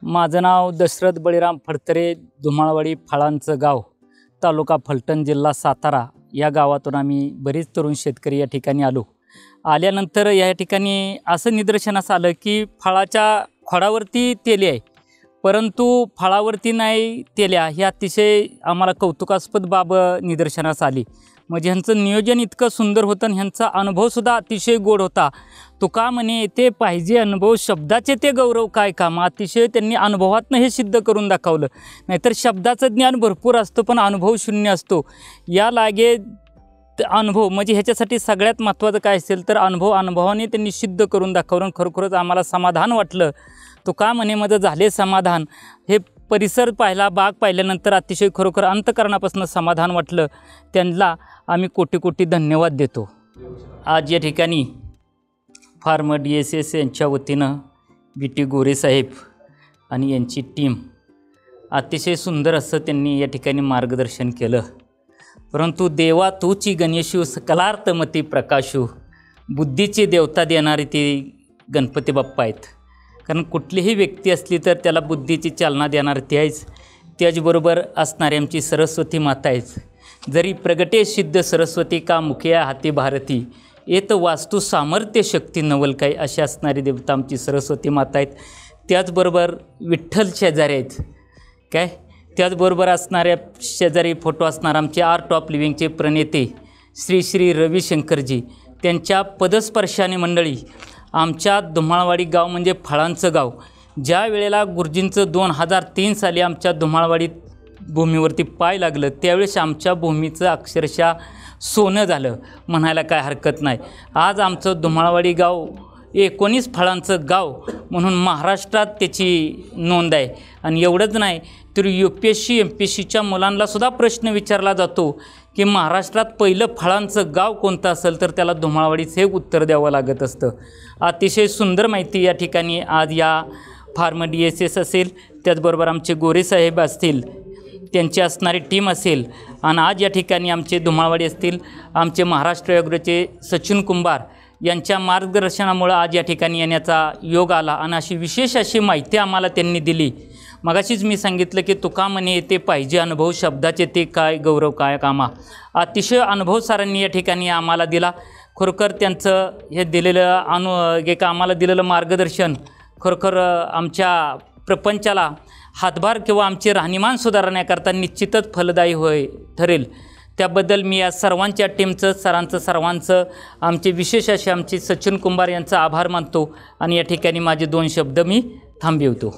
माझं नाव दशरथ बळीराम फडतरे, धुमाळवाडी फळांचं गाव, तालुका फलटण, जिल्हा सातारा या गावातून आम्ही बरेच तरुण शेतकरी या ठिकाणी आलो. आल्यानंतर या ठिकाणी असं निदर्शनास आलं की फळाच्या खोडावरती तेली आहे, परंतु फळावरती नाही तेल्या. ही अतिशय आम्हाला कौतुकास्पद बाब निदर्शनास आली. म्हणजे ह्यांचं नियोजन इतकं सुंदर होतं आणि ह्यांचा अनुभवसुद्धा अतिशय गोड होता. तुका म्हणे ते पाहिजे अनुभव, शब्दाचे ते गौरव काय काम. अतिशय त्यांनी अनुभवातनं हे सिद्ध करून दाखवलं. नाहीतर शब्दाचं ज्ञान भरपूर असतं पण अनुभव शून्य असतो. या लागे अनुभव म्हणजे ह्याच्यासाठी सगळ्यात महत्त्वाचं काय असेल तर अनुभवाने त्यांनी सिद्ध करून दाखवलं. खरोखरच आम्हाला समाधान वाटलं. तुका म्हणे माझं झाले समाधान. हे परिसर पाहिला, बाग पाहिल्यानंतर अतिशय खरोखर अंतःकरणापासून समाधान वाटलं. त्यांना आम्ही कोटी कोटी धन्यवाद देतो. आज या ठिकाणी फार्म DSS यांच्या वतीनं BT गोरे साहेब आणि यांची टीम अतिशय सुंदर असं त्यांनी या ठिकाणी मार्गदर्शन केलं. परंतु देवा तूची गणेशू सकलार्थमती प्रकाशू, बुद्धीची देवता देणारी ती गणपती बाप्पा आहेत. कारण कुठलीही व्यक्ती असली तर त्याला बुद्धीची चालना देणार ती आहेच. त्याचबरोबर असणारी आमची सरस्वती माता आहेच. जरी प्रगटे सिद्ध सरस्वती का मुखिया हाती भारती, येत वास्तू सामर्थ्य शक्ती नवल काय, अशी असणारी देवता आमची सरस्वती माता आहेत. त्याचबरोबर विठ्ठल शेजारी आहेत काय. त्याचबरोबर असणाऱ्या शेजारी फोटो असणार आमचे आर्ट ऑफ लिव्हिंगचे प्रणेते श्री श्री रविशंकरजी. त्यांच्या पदस्पर्शाने मंडळी आमच्या धुमाळवाडी गाव म्हणजे फळांचं गाव, ज्या वेळेला गुरुजींचं 2003 साली आमच्या धुमाळवाडी भूमीवरती पाय लागलं त्यावेळेस आमच्या भूमीचं अक्षरशः सोनं झालं म्हणायला काय हरकत नाही. आज आमचं धुमाळवाडी गाव 19 फळांचं गाव म्हणून महाराष्ट्रात त्याची नोंद आहे. आणि एवढंच नाही तर UPSC MPSCच्या मुलांनासुद्धा प्रश्न विचारला जातो की महाराष्ट्रात पहिलं फळांचं गाव कोणतं असेल तर त्याला धुमाळवाडीचं हे उत्तर द्यावं लागत असतं. अतिशय सुंदर माहिती या ठिकाणी आज या फार्म DSS असेल, त्याचबरोबर आमचे गोरेसाहेब असतील, त्यांची असणारी टीम असेल, आणि आज या ठिकाणी आमचे धुमाळवाडी असतील, आमचे महाराष्ट्र ॲग्रोचे सचिन कुंभार यांच्या मार्गदर्शनामुळं आज या ठिकाणी येण्याचा योग आला. आणि अशी विशेष अशी माहिती आम्हाला त्यांनी दिली. मगाशीच मी सांगितलं की तुका म्हणे ते पाहिजे अनुभव, शब्दाचे ते काय गौरव काय कामा. अतिशय अनुभव सरांनी या ठिकाणी आम्हाला दिला. खरोखर त्यांचं हे दिलेलं एक आम्हाला दिलेलं मार्गदर्शन खरोखर आमच्या प्रपंचाला हातभार किंवा आमचे राहणीमान सुधारण्याकरता निश्चितच फलदायी ठरेल. त्याबद्दल मी या सर्वांच्या टीमचं, सरांचं, सर्वांचं, आमचे विशेष असे आमचे सचिन कुंभार यांचा आभार मानतो. आणि या ठिकाणी माझे 2 शब्द मी थांबवतो.